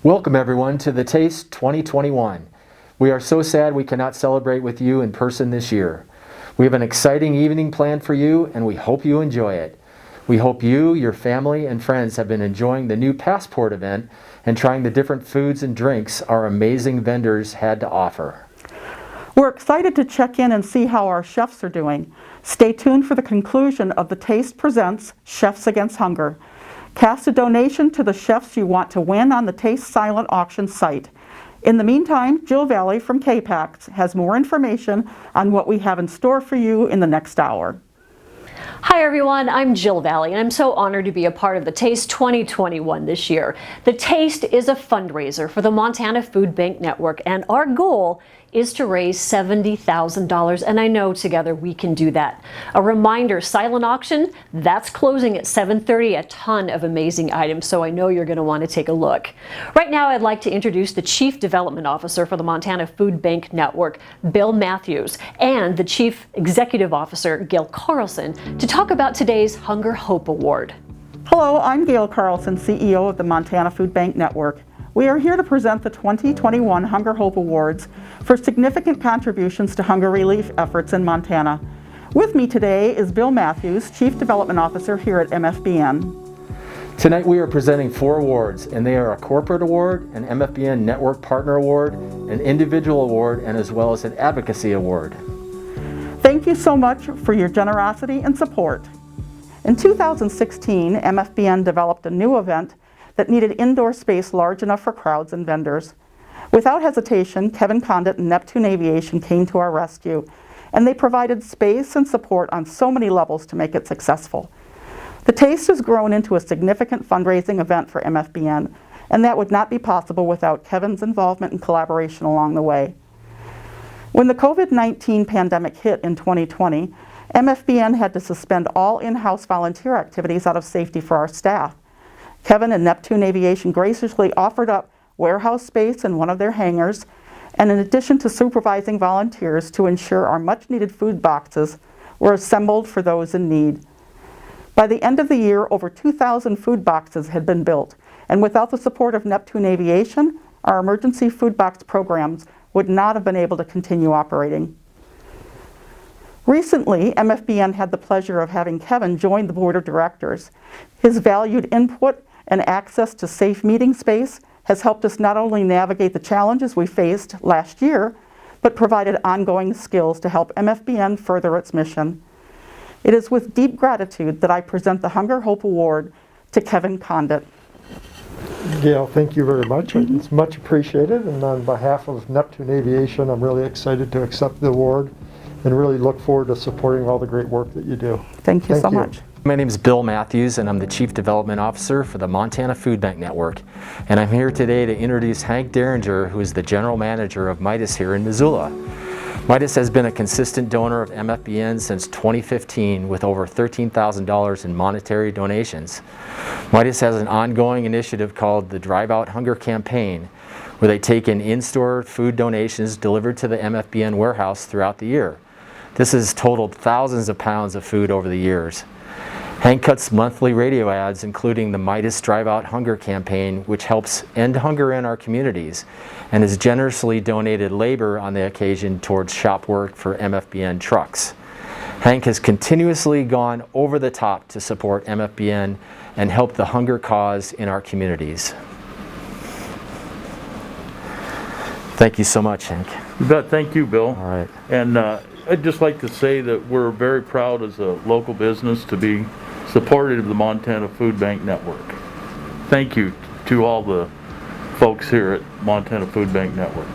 Welcome everyone to the Taste 2021. We are so sad we cannot celebrate with you in person this year. We have an exciting evening planned for you and we hope you enjoy it. We hope you, your family, and friends have been enjoying the new Passport event and trying the different foods and drinks our amazing vendors had to offer. We're excited to check in and see how our chefs are doing. Stay tuned for the conclusion of the Taste Presents Chefs Against Hunger. Cast a donation to the chefs you want to win on the Taste silent auction site. In the meantime, Jill Valley from K-Pax has more information on what we have in store for you in the next hour. Hi everyone, I'm Jill Valley and I'm so honored to be a part of the Taste 2021 this year. The Taste is a fundraiser for the Montana Food Bank Network and our goal is to raise $70,000 and I know together we can do that. A reminder, silent auction, that's closing at 7:30, a ton of amazing items, so I know you're going to want to take a look. Right now I'd like to introduce the Chief Development Officer for the Montana Food Bank Network, Bill Matthews, and the Chief Executive Officer, Gail Carlson, to talk about today's Hunger Hope Award. Hello, I'm Gail Carlson, CEO of the Montana Food Bank Network. We are here to present the 2021 Hunger Hope Awards for significant contributions to hunger relief efforts in Montana. With me today is Bill Matthews, Chief Development Officer here at MFBN. Tonight we are presenting 4 awards, and they are a corporate award, an MFBN Network Partner Award, an individual award, and as well as an Advocacy Award. Thank you so much for your generosity and support. In 2016, MFBN developed a new event that needed indoor space large enough for crowds and vendors. Without hesitation, Kevin Condit and Neptune Aviation came to our rescue, and they provided space and support on so many levels to make it successful. The Taste has grown into a significant fundraising event for MFBN, and that would not be possible without Kevin's involvement and collaboration along the way. When the COVID-19 pandemic hit in 2020, MFBN had to suspend all in-house volunteer activities out of safety for our staff. Kevin and Neptune Aviation graciously offered up warehouse space in one of their hangars, and in addition to supervising volunteers to ensure our much-needed food boxes were assembled for those in need. By the end of the year, over 2,000 food boxes had been built, and without the support of Neptune Aviation, our emergency food box programs would not have been able to continue operating. Recently, MFBN had the pleasure of having Kevin join the board of directors. His valued input and access to safe meeting space has helped us not only navigate the challenges we faced last year, but provided ongoing skills to help MFBN further its mission. It is with deep gratitude that I present the Hunger Hope Award to Kevin Condit. Gail, thank you very much. It's much appreciated, and on behalf of Neptune Aviation, I'm really excited to accept the award and really look forward to supporting all the great work that you do. Thank you so much. My name is Bill Matthews and I'm the Chief Development Officer for the Montana Food Bank Network. And I'm here today to introduce Hank Derringer, who is the General Manager of Midas here in Missoula. Midas has been a consistent donor of MFBN since 2015 with over $13,000 in monetary donations. Midas has an ongoing initiative called the Drive Out Hunger Campaign, where they take in-store food donations delivered to the MFBN warehouse throughout the year. This has totaled thousands of pounds of food over the years. Hank cuts monthly radio ads, including the Midas Drive Out Hunger campaign, which helps end hunger in our communities, and has generously donated labor on the occasion towards shop work for MFBN trucks. Hank has continuously gone over the top to support MFBN and help the hunger cause in our communities. Thank you so much, Hank. You bet. Thank you, Bill. All right. And I'd just like to say that we're very proud as a local business to be supportive of the Montana Food Bank Network. Thank you to all the folks here at Montana Food Bank Network.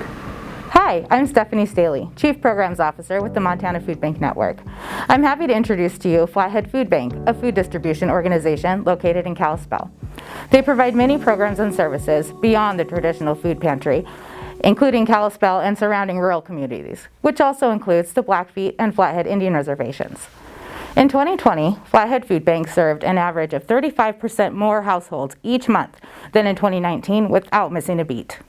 Hi, I'm Stephanie Staley, Chief Programs Officer with the Montana Food Bank Network. I'm happy to introduce to you Flathead Food Bank, a food distribution organization located in Kalispell. They provide many programs and services beyond the traditional food pantry, including Kalispell and surrounding rural communities, which also includes the Blackfeet and Flathead Indian Reservations. In 2020, Flathead Food Bank served an average of 35% more households each month than in 2019 without missing a beat.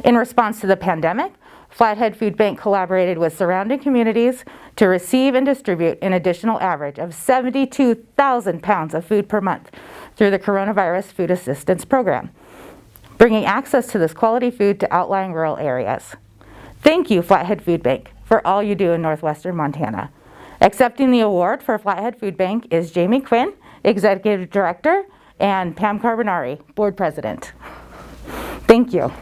In response to the pandemic, Flathead Food Bank collaborated with surrounding communities to receive and distribute an additional average of 72,000 pounds of food per month through the Coronavirus Food Assistance Program. bringing access to this quality food to outlying rural areas. Thank you, Flathead Food Bank, for all you do in northwestern Montana. Accepting the award for Flathead Food Bank is Jamie Quinn, Executive Director, and Pam Carbonari, Board President. Thank you.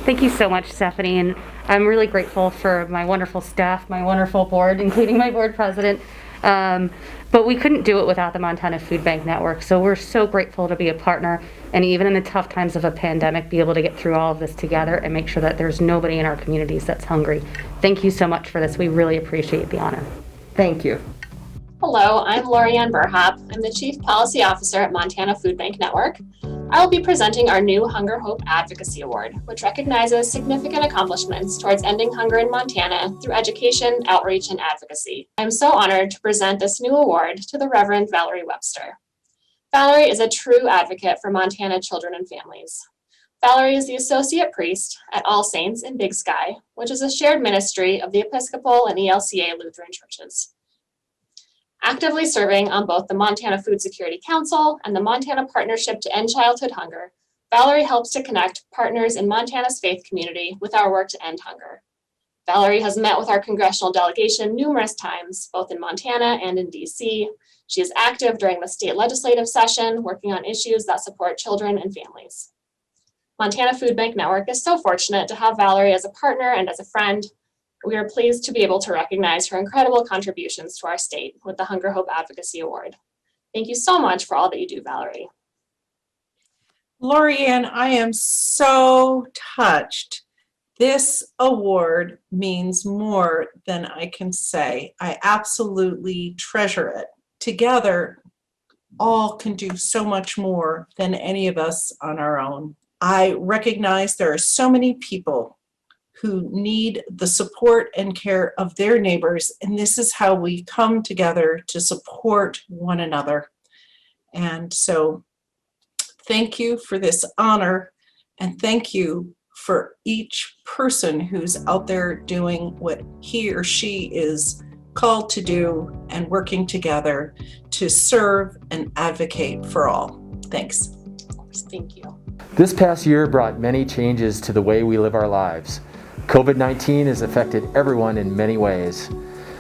Thank you so much, Stephanie, and I'm really grateful for my wonderful staff, my wonderful board, including my board president. But we couldn't do it without the Montana Food Bank Network, so we're so grateful to be a partner, and even in the tough times of a pandemic, be able to get through all of this together and make sure that there's nobody in our communities that's hungry. Thank you so much for this. We really appreciate the honor. Thank you. Hello, I'm Lorianne Burhop. I'm the Chief Policy Officer at Montana Food Bank Network. I will be presenting our new Hunger Hope Advocacy Award, which recognizes significant accomplishments towards ending hunger in Montana through education, outreach, and advocacy. I'm so honored to present this new award to the Reverend Valerie Webster. Valerie is a true advocate for Montana children and families. Valerie is the Associate Priest at All Saints in Big Sky, which is a shared ministry of the Episcopal and ELCA Lutheran churches. Actively serving on both the Montana Food Security Council and the Montana Partnership to End Childhood Hunger, Valerie helps to connect partners in Montana's faith community with our work to end hunger. Valerie has met with our congressional delegation numerous times, both in Montana and in DC. She is active during the state legislative session, working on issues that support children and families. Montana Food Bank Network is so fortunate to have Valerie as a partner and as a friend. We are pleased to be able to recognize her incredible contributions to our state with the Hunger Hope Advocacy Award. Thank you so much for all that you do, Valerie. Lorianne, I am so touched. This award means more than I can say. I absolutely treasure it. Together, all can do so much more than any of us on our own. I recognize there are so many people who need the support and care of their neighbors, and this is how we come together to support one another. And so thank you for this honor, and thank you for each person who's out there doing what he or she is called to do and working together to serve and advocate for all. Thanks. Thank you. This past year brought many changes to the way we live our lives. COVID-19 has affected everyone in many ways.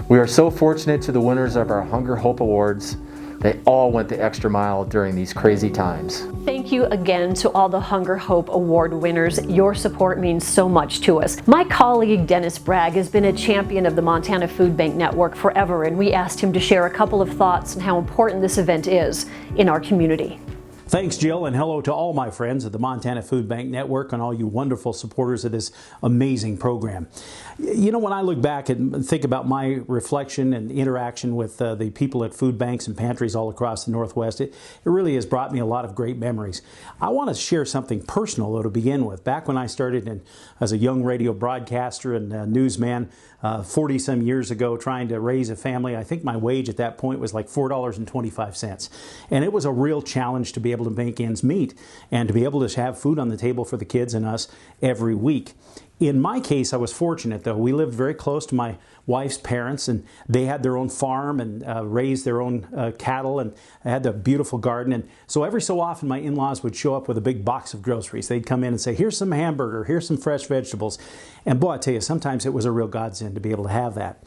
We are so fortunate to the winners of our Hunger Hope Awards. They all went the extra mile during these crazy times. Thank you again to all the Hunger Hope Award winners. Your support means so much to us. My colleague Dennis Bragg has been a champion of the Montana Food Bank Network forever, and we asked him to share a couple of thoughts on how important this event is in our community. Thanks, Jill, and hello to all my friends at the Montana Food Bank Network and all you wonderful supporters of this amazing program. You know, when I look back and think about my reflection and interaction with the people at food banks and pantries all across the Northwest, it really has brought me a lot of great memories. I want to share something personal, though, to begin with. Back when I started as a young radio broadcaster and newsman 40-some years ago trying to raise a family, I think my wage at that point was like $4.25. And it was a real challenge to be able to make ends meet and to be able to have food on the table for the kids and us every week. In my case, I was fortunate, though. We lived very close to my wife's parents, and they had their own farm and raised their own cattle and had a beautiful garden. And so every so often, my in-laws would show up with a big box of groceries. They'd come in and say, here's some hamburger, here's some fresh vegetables. And boy, I tell you, sometimes it was a real godsend to be able to have that.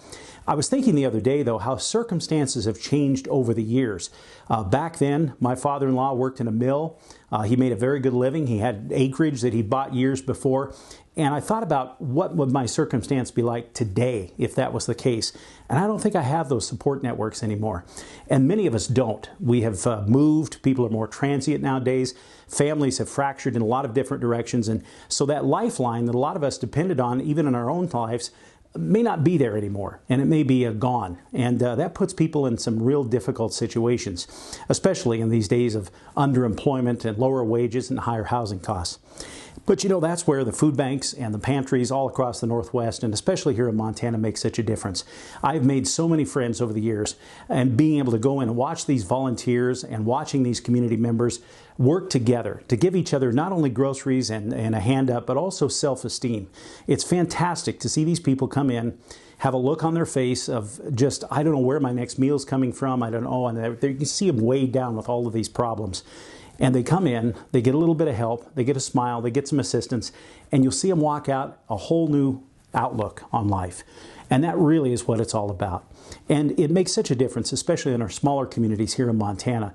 I was thinking the other day, though, how circumstances have changed over the years. Back then, my father-in-law worked in a mill. He made a very good living. He had acreage that he bought years before. And I thought about what would my circumstance be like today if that was the case. And I don't think I have those support networks anymore. And many of us don't. We have moved. People are more transient nowadays. Families have fractured in a lot of different directions. And so that lifeline that a lot of us depended on, even in our own lives, may not be there anymore, and it may be gone. And that puts people in some real difficult situations, especially in these days of underemployment and lower wages and higher housing costs. But you know, that's where the food banks and the pantries all across the Northwest, and especially here in Montana, make such a difference. I've made so many friends over the years, and being able to go in and watch these volunteers and watching these community members work together to give each other not only groceries and a hand up, but also self-esteem. It's fantastic to see these people come in, have a look on their face of just, I don't know where my next meal's coming from, I don't know, and you can see them weighed down with all of these problems. And they come in, they get a little bit of help, they get a smile, they get some assistance, and you'll see them walk out a whole new outlook on life. And that really is what it's all about. And it makes such a difference, especially in our smaller communities here in Montana,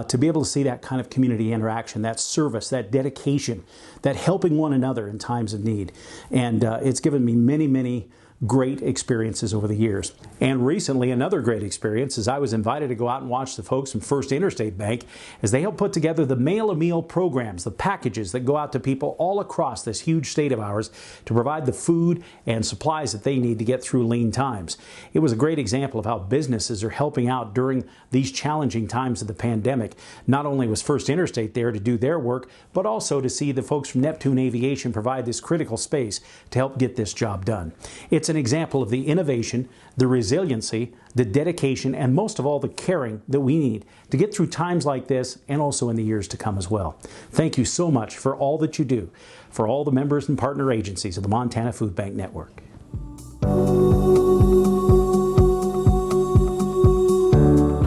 to be able to see that kind of community interaction, that service, that dedication, that helping one another in times of need. And it's given me many, many great experiences over the years. And recently, another great experience is I was invited to go out and watch the folks from First Interstate Bank as they help put together the Mail-a-Meal programs, the packages that go out to people all across this huge state of ours to provide the food and supplies that they need to get through lean times. It was a great example of how businesses are helping out during these challenging times of the pandemic. Not only was First Interstate there to do their work, but also to see the folks from Neptune Aviation provide this critical space to help get this job done. It's an example of the innovation, the resiliency, the dedication, and most of all, the caring that we need to get through times like this and also in the years to come as well. Thank you so much for all that you do for all the members and partner agencies of the Montana Food Bank Network.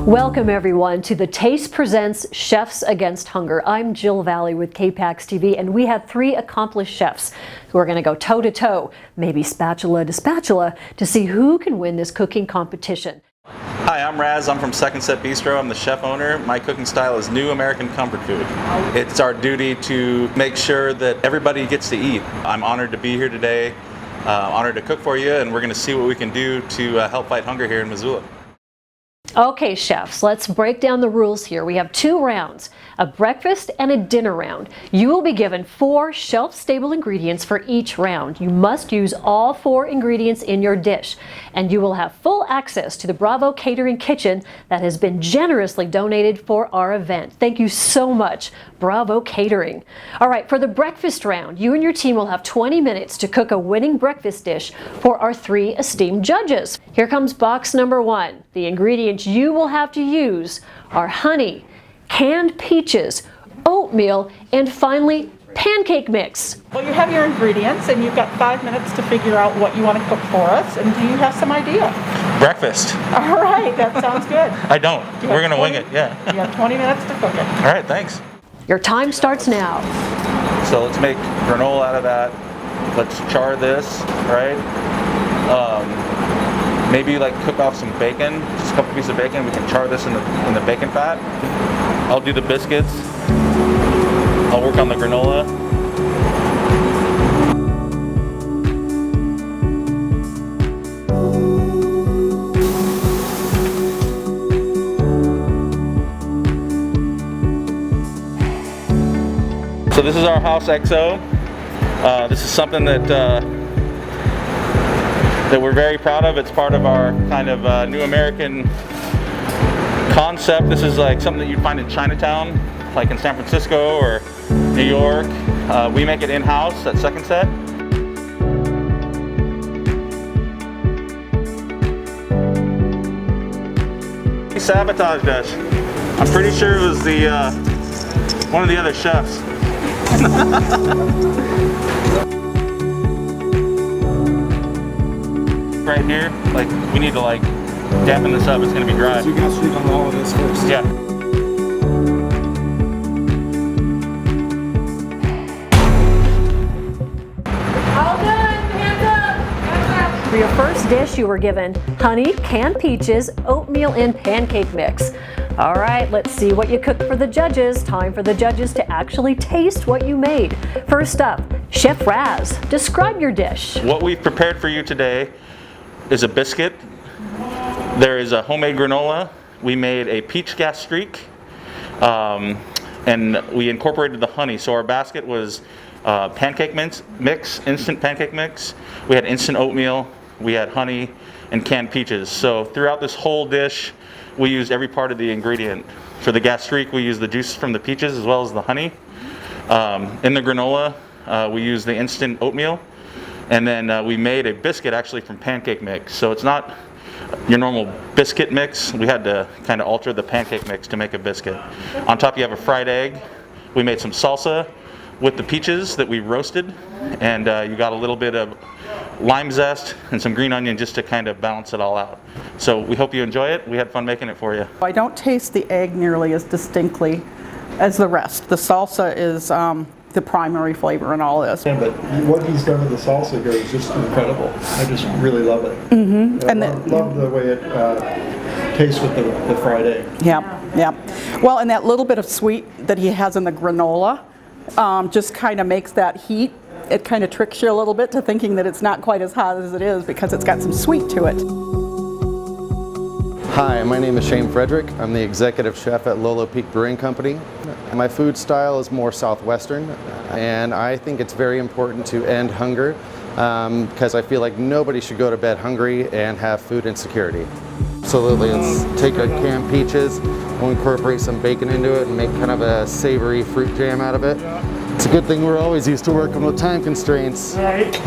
Welcome everyone to the Taste Presents Chefs Against Hunger. I'm Jill Valley with KPAX TV, and we have 3 accomplished chefs who are going to go toe to toe, maybe spatula to spatula, to see who can win this cooking competition. Hi, I'm Raz. I'm from Second Set Bistro. I'm the chef owner. My cooking style is new American comfort food. It's our duty to make sure that everybody gets to eat. I'm honored to be here today, honored to cook for you, and we're going to see what we can do to help fight hunger here in Missoula. Okay, chefs, let's break down the rules here. We have 2 rounds, a breakfast and a dinner round. You will be given 4 shelf-stable ingredients for each round. You must use all 4 ingredients in your dish, and you will have full access to the Bravo Catering Kitchen that has been generously donated for our event. Thank you so much, Bravo Catering. All right, for the breakfast round, you and your team will have 20 minutes to cook a winning breakfast dish for our 3 esteemed judges. Here comes box number 1. The ingredients you will have to use are honey, canned peaches, oatmeal, and finally, pancake mix. Well, you have your ingredients and you've got 5 minutes to figure out what you want to cook for us. And do you have some idea? Breakfast. All right, that sounds good. I don't. We're going to wing it, yeah. You have 20 minutes to cook it. All right, thanks. Your time starts now. So let's make granola out of that. Let's char this, right? Maybe like cook off some bacon, just a couple pieces of bacon. We can char this in the bacon fat. I'll do the biscuits. I'll work on the granola. So this is our house XO. This is something that we're very proud of. It's part of our kind of new American concept. This is like something that you'd find in Chinatown, like in San Francisco or New York. We make it in-house at Second Set. He sabotaged us. I'm pretty sure it was the one of the other chefs. Right here, like we need to like dampen this up. It's gonna be dry. So you guys should on all of this first. Yeah. All done. Hands up. Hands up. For your first dish, you were given honey, canned peaches, oatmeal, and pancake mix. All right, let's see what you cooked for the judges. Time for the judges to actually taste what you made. First up, Chef Raz, describe your dish. What we've prepared for you today is a biscuit. There is a homemade granola. We made a peach gastrique, and we incorporated the honey. So our basket was pancake mix, instant pancake mix. We had instant oatmeal, we had honey, and canned peaches. So throughout this whole dish, we used every part of the ingredient. For the gastrique, we used the juices from the peaches as well as the honey. In the granola, we used the instant oatmeal. And then we made a biscuit actually from pancake mix. So it's not your normal biscuit mix. We had to kind of alter the pancake mix to make a biscuit. On top you have a fried egg. We made some salsa with the peaches that we roasted. And you got a little bit of lime zest and some green onion just to kind of balance it all out. So we hope you enjoy it. We had fun making it for you. I don't taste the egg nearly as distinctly as the rest. The salsa is the primary flavor in all this. Yeah, but what he's done with the salsa here is just incredible. I just really love it. Mm-hmm. And I love the way it tastes with the fried egg. Yeah, yeah. Well, and that little bit of sweet that he has in the granola just kind of makes that heat. It kind of tricks you a little bit to thinking that it's not quite as hot as it is because it's got some sweet to it. Hi, my name is Shane Frederick. I'm the executive chef at Lolo Peak Brewing Company. My food style is more southwestern, and I think it's very important to end hunger because I feel like nobody should go to bed hungry and have food insecurity. Absolutely, let's take our canned peaches, we'll incorporate some bacon into it and make kind of a savory fruit jam out of it. It's a good thing we're always used to working with time constraints. Right.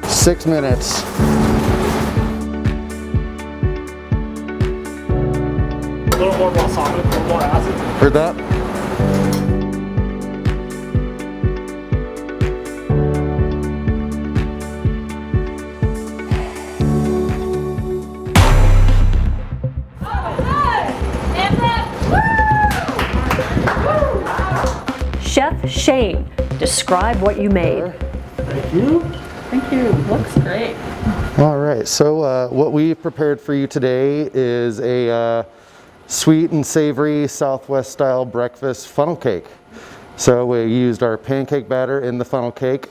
6 minutes. A little more balsamic, a little more acid. Heard that? Chef Shane, describe what you made. Thank you. Thank you. Looks great. All right, so what we've prepared for you today is a sweet and savory Southwest style breakfast funnel cake. So we used our pancake batter in the funnel cake.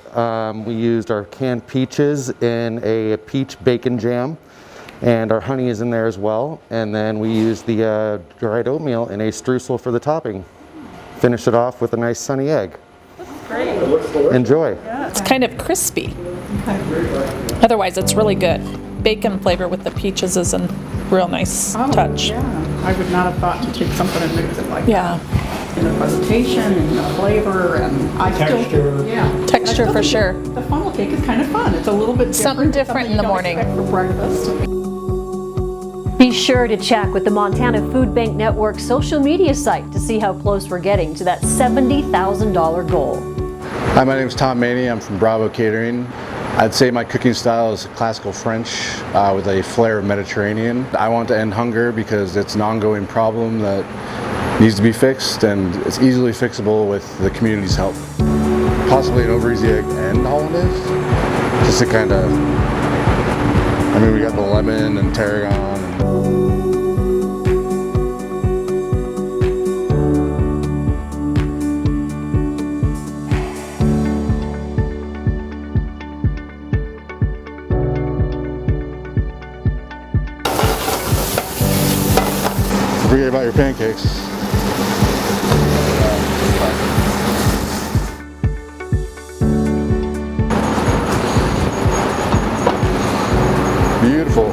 We used our canned peaches in a peach bacon jam, and our honey is in there as well. And then we used the dried oatmeal in a streusel for the topping. Finish it off with a nice sunny egg. Great. Enjoy. It's kind of crispy. Otherwise, it's really good. Bacon flavor with the peaches is a real nice touch. Yeah. I would not have thought to take something and mix it like Yeah. that. In the presentation and the flavor and Texture. Texture for sure. The funnel cake is kind of fun. It's a little bit different. Something different in the morning. For breakfast. Be sure to check with the Montana Food Bank Network social media site to see how close we're getting to that $70,000 goal. Hi, my name is Tom Maney. I'm from Bravo Catering. I'd say my cooking style is classical French with a flair of Mediterranean. I want to end hunger because it's an ongoing problem that needs to be fixed, and it's easily fixable with the community's help. Possibly an over easy egg and hollandaise, just to kind of, I mean, we got the lemon and tarragon. Don't forget about your pancakes. Beautiful.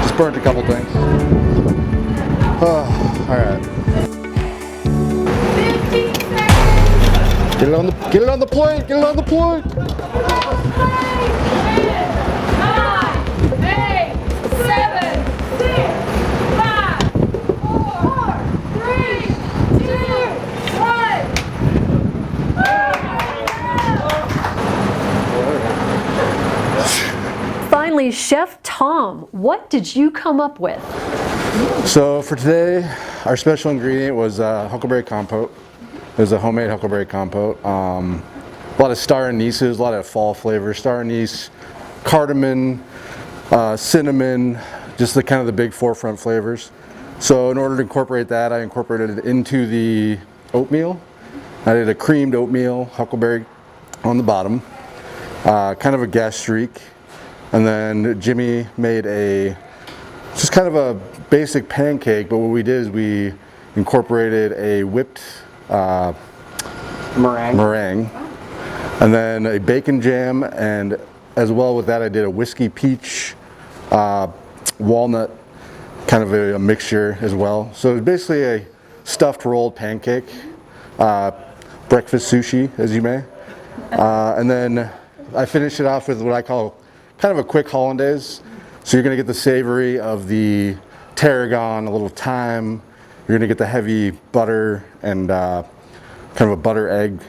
Just burnt a couple things. Oh, all right. 15 seconds. Get it on the plate. Get it on the plate. 9, 8, 7, 6, 5, 4, 3, 2, 1. Finally, Chef Tom, what did you come up with? So for today, our special ingredient was huckleberry compote. It was a homemade huckleberry compote. A lot of star anise, a lot of fall flavors. Star anise, cardamom, cinnamon, just the kind of the big forefront flavors. So in order to incorporate that, I incorporated it into the oatmeal. I did a creamed oatmeal, huckleberry on the bottom, kind of a gas streak. And then Jimmy made just kind of a basic pancake, but what we did is we incorporated a whipped meringue, and then a bacon jam, and as well with that I did a whiskey peach walnut kind of a mixture as well. So it's basically a stuffed rolled pancake, breakfast sushi as you may, and then I finished it off with what I call kind of a quick hollandaise. So you're going to get the savory of the tarragon, a little thyme. You're going to get the heavy butter and kind of a butter egg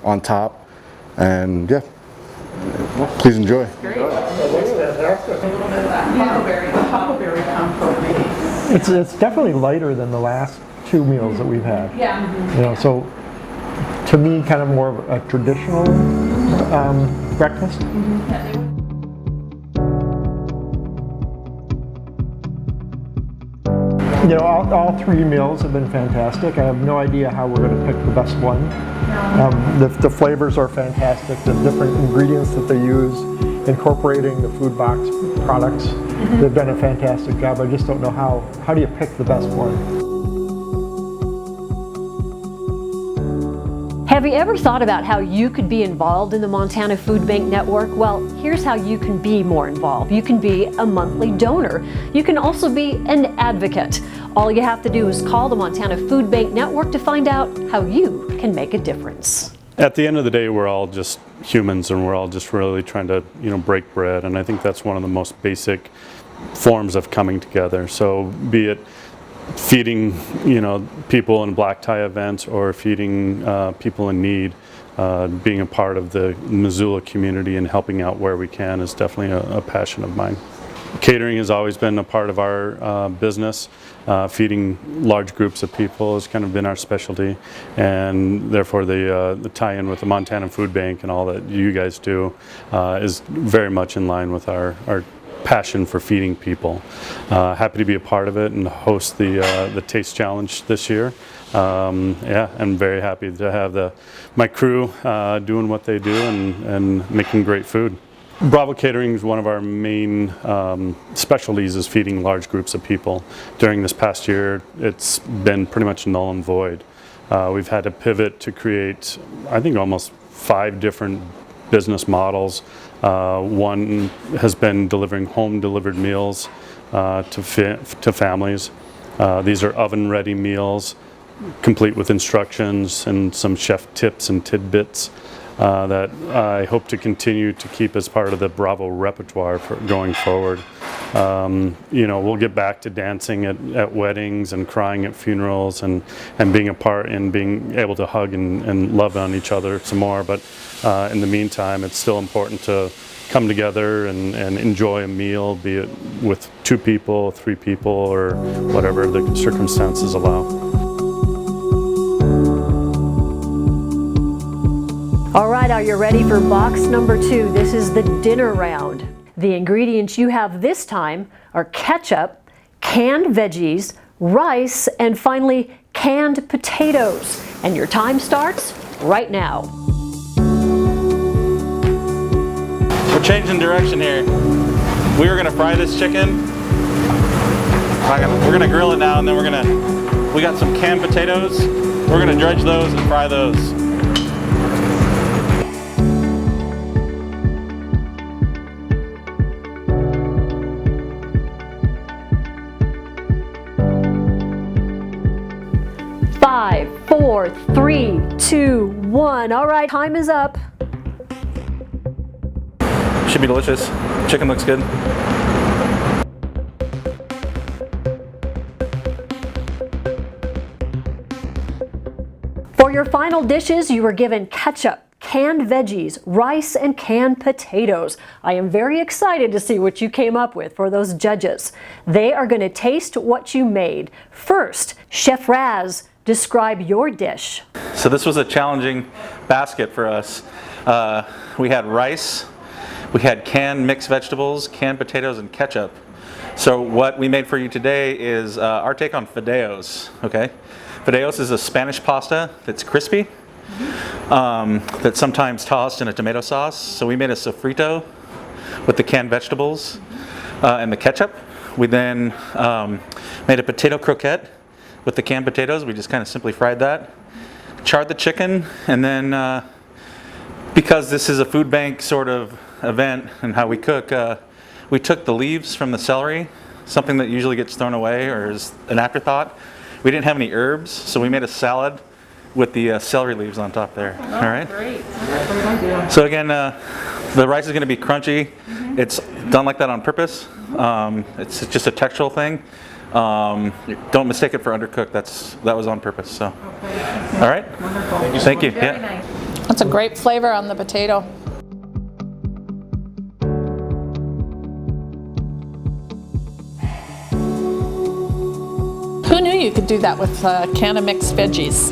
on top. And yeah, please enjoy. Great. Huckleberry compote maybe. It's definitely lighter than the last two meals that we've had. Yeah. You know, so to me, kind of more of a traditional breakfast. You know, all three meals have been fantastic. I have no idea how we're going to pick the best one. The flavors are fantastic. The different ingredients that they use, incorporating the food box products, they've done a fantastic job. I just don't know how do you pick the best one. Have you ever thought about how you could be involved in the Montana Food Bank Network? Well, here's how you can be more involved. You can be a monthly donor. You can also be an advocate. All you have to do is call the Montana Food Bank Network to find out how you can make a difference. At the end of the day, we're all just humans, and we're all just really trying to, break bread. And I think that's one of the most basic forms of coming together. So be it feeding, people in black tie events, or feeding people in need, being a part of the Missoula community and helping out where we can is definitely a passion of mine. Catering has always been a part of our business. Feeding large groups of people has kind of been our specialty, and therefore the tie-in with the Montana Food Bank and all that you guys do is very much in line with our passion for feeding people. Happy to be a part of it and host the Taste Challenge this year. I'm very happy to have my crew doing what they do and making great food. Bravo Catering is one of our main specialties, is feeding large groups of people. During this past year, it's been pretty much null and void. We've had to pivot to create, I think, almost 5 different business models. One has been delivering home-delivered meals to families. These are oven-ready meals, complete with instructions and some chef tips and tidbits that I hope to continue to keep as part of the Bravo repertoire for going forward. We'll get back to dancing at weddings and crying at funerals and being a part and being able to hug and love on each other some more. But in the meantime, it's still important to come together and enjoy a meal, be it with 2 people, 3 people, or whatever the circumstances allow. All right, are you ready for box number 2? This is the dinner round. The ingredients you have this time are ketchup, canned veggies, rice, and finally canned potatoes. And your time starts right now. We're changing direction here. We were gonna fry this chicken. We're gonna grill it now, and then we got some canned potatoes. We're gonna dredge those and fry those. Five, 4, 3, 2, 1. All right, time is up. Should be delicious. Chicken looks good. For your final dishes, you were given ketchup, canned veggies, rice, and canned potatoes. I am very excited to see what you came up with for those judges. They are going to taste what you made. First, Chef Raz, describe your dish. So this was a challenging basket for us. We had rice, we had canned mixed vegetables, canned potatoes, and ketchup. So what we made for you today is our take on fideos, okay? Fideos is a Spanish pasta that's crispy, that's sometimes tossed in a tomato sauce. So we made a sofrito with the canned vegetables and the ketchup. We then made a potato croquette with the canned potatoes. We just kind of simply fried that. Charred the chicken, and then because this is a food bank sort of event and how we cook, we took the leaves from the celery, something that usually gets thrown away or is an afterthought. We didn't have any herbs, so we made a salad with the celery leaves on top there. Oh, All right. great. Great idea. So again, the rice is going to be crunchy. It's done like that on purpose. It's just a textural thing. Don't mistake it for undercooked. That was on purpose. So, all right. Wonderful. Thank you. Very Yeah. nice. That's a great flavor on the potato. Who knew you could do that with a can of mixed veggies?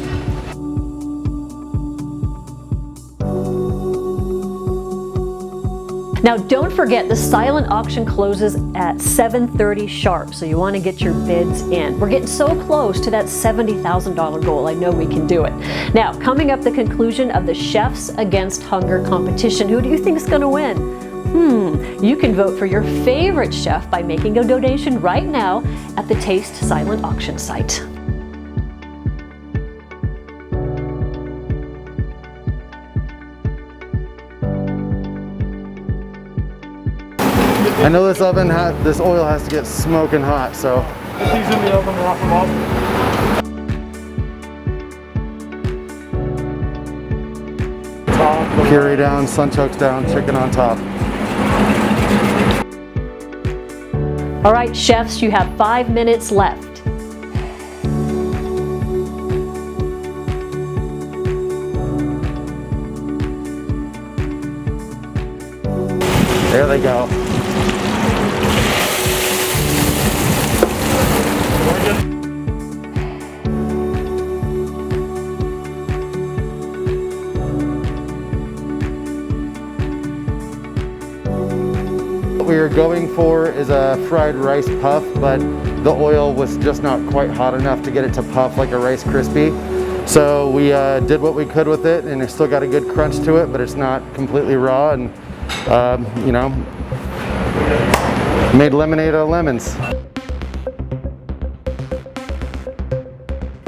Now don't forget the silent auction closes at 7:30 sharp, so you want to get your bids in. We're getting so close to that $70,000 goal. I know we can do it. Now, coming up, the conclusion of the Chefs Against Hunger competition. Who do you think is going to win? You can vote for your favorite chef by making a donation right now at the Taste silent auction site. I know this this oil has to get smoking hot, so. If he's in the oven, wrap him up. Puree down, sunchokes down, chicken on top. All right, chefs, you have 5 minutes left. There they go. What we are going for is a fried rice puff, but the oil was just not quite hot enough to get it to puff like a Rice Krispie. So we did what we could with it, and it's still got a good crunch to it, but it's not completely raw, and you know, made lemonade out of lemons.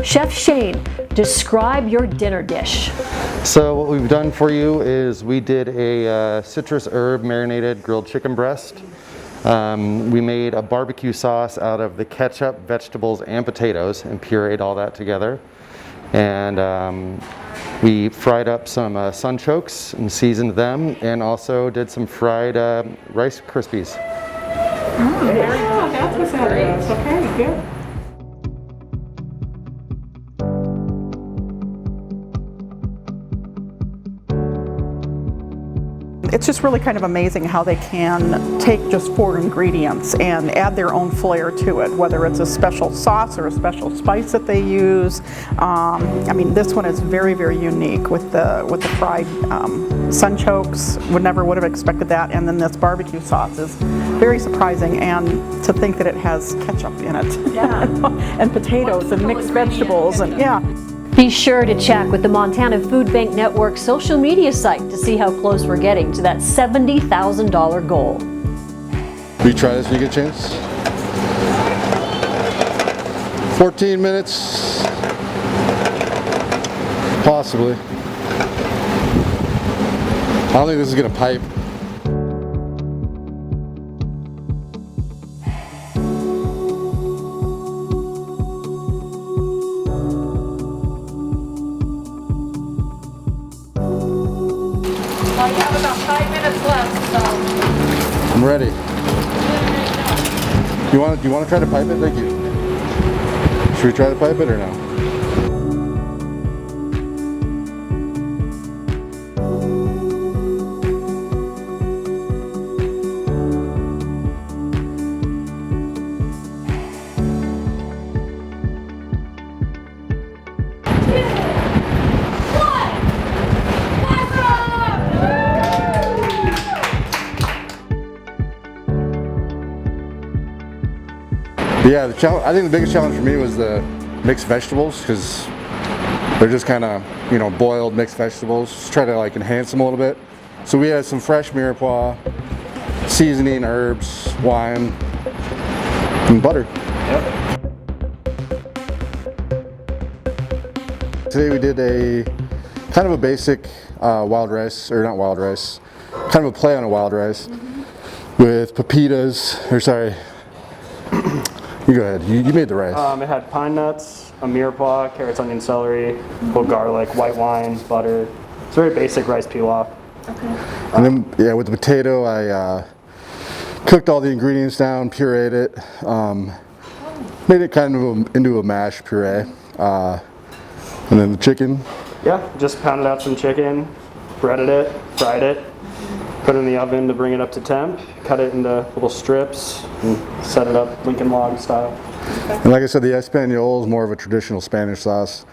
Chef Shane, describe your dinner dish. So what we've done for you is we did a citrus herb marinated grilled chicken breast. We made a barbecue sauce out of the ketchup, vegetables, and potatoes and pureed all that together. And we fried up some sunchokes and seasoned them, and also did some fried Rice Krispies. Very good. That's what's happening. Okay, good. It's just really kind of amazing how they can take just 4 ingredients and add their own flair to it, whether it's a special sauce or a special spice that they use. I mean, this one is very, very unique with the fried sunchokes. Would have expected that, and then this barbecue sauce is very surprising, and to think that it has ketchup in it, and potatoes and mixed vegetables, and yeah. Be sure to check with the Montana Food Bank Network social media site to see how close we're getting to that $70,000 goal. Will you try this when you get a chance? 14 minutes. Possibly. I don't think this is gonna pipe. Well, you have about 5 minutes left, so. I'm ready. You want to try to pipe it? Thank you. Should we try to pipe it or no? Yeah, I think the biggest challenge for me was the mixed vegetables, because they're just kind of, you know, boiled mixed vegetables. Just try to like enhance them a little bit. So we had some fresh mirepoix, seasoning, herbs, wine, and butter. Yep. Today we did a kind of a basic wild rice, or not wild rice, kind of a play on a wild rice with pepitas, or sorry. You go ahead. You made the rice. It had pine nuts, a mirepoix, carrots, onion, celery, whole garlic, white wine, butter. It's very basic rice pilaf. And then, yeah, with the potato, I cooked all the ingredients down, pureed it, made it kind of into a mashed puree. And then the chicken. Yeah, just pounded out some chicken, breaded it, fried it, put it in the oven to bring it up to temp, cut it into little strips, and set it up Lincoln log style. And like I said, the Espanol is more of a traditional Spanish sauce.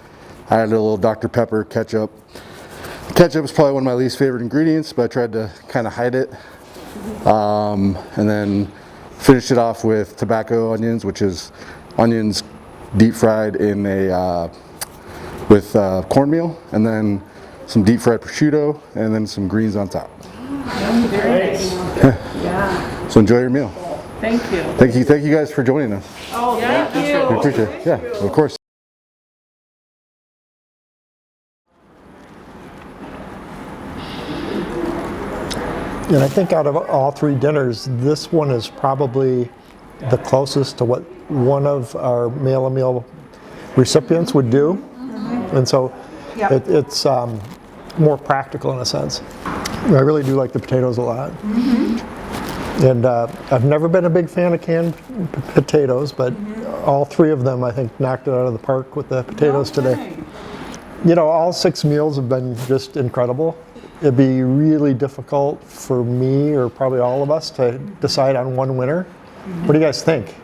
I added a little Dr. Pepper, ketchup. Ketchup is probably one of my least favorite ingredients, but I tried to kind of hide it. And then finished it off with tobacco onions, which is onions deep fried in with cornmeal, and then some deep fried prosciutto, and then some greens on top. Very nice. Yeah. So enjoy your meal. Thank you. Thank you guys for joining us. Oh, thank you. We appreciate it. Yeah, of course. And I think out of all three dinners, this one is probably the closest to what one of our meal recipients would do. And so it's more practical in a sense. I really do like the potatoes a lot. And I've never been a big fan of canned potatoes, but all three of them I think knocked it out of the park with the potatoes today. You know, all 6 meals have been just incredible. It'd be really difficult for me, or probably all of us, to decide on one winner. What do you guys think?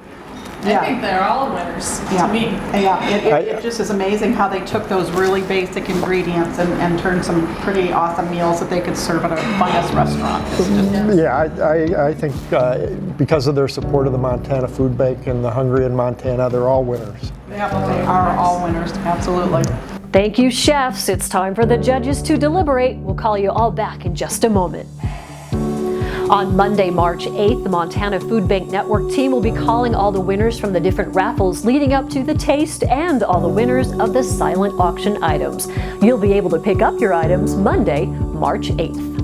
I think they're all winners to me. Yeah, it just is amazing how they took those really basic ingredients and turned some pretty awesome meals that they could serve at a finest restaurant. Yeah, I think because of their support of the Montana Food Bank and the Hungry in Montana, they're all winners. Yeah, they are all winners, absolutely. Thank you, chefs. It's time for the judges to deliberate. We'll call you all back in just a moment. On Monday, March 8th, the Montana Food Bank Network team will be calling all the winners from the different raffles leading up to the taste and all the winners of the silent auction items. You'll be able to pick up your items Monday, March 8th.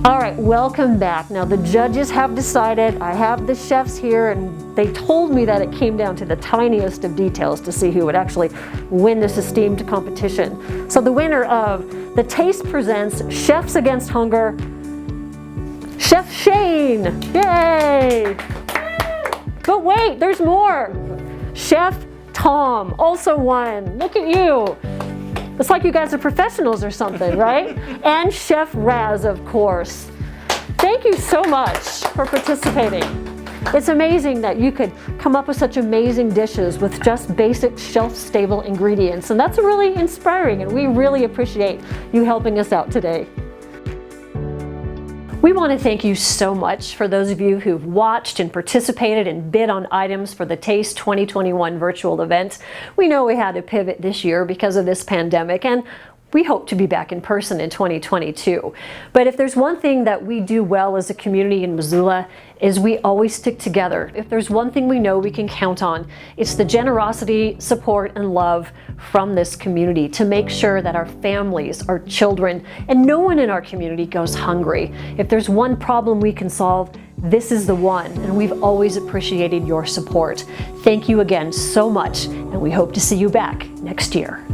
All right, welcome back. Now the judges have decided. I have the chefs here, and they told me that it came down to the tiniest of details to see who would actually win this esteemed competition. So the winner of the Taste Presents Chefs Against Hunger, Chef Shane, yay! But wait, there's more. Chef Tom also won. Look at you. It's like you guys are professionals or something, right? And Chef Raz, of course. Thank you so much for participating. It's amazing that you could come up with such amazing dishes with just basic shelf-stable ingredients, and that's really inspiring, and we really appreciate you helping us out today. We want to thank you so much for those of you who've watched and participated and bid on items for the Taste 2021 virtual event. We know we had to pivot this year because of this pandemic, and we hope to be back in person in 2022. But if there's one thing that we do well as a community in Missoula, is we always stick together. If there's one thing we know we can count on, it's the generosity, support, and love from this community to make sure that our families, our children, and no one in our community goes hungry. If there's one problem we can solve, this is the one, and we've always appreciated your support. Thank you again so much, and we hope to see you back next year.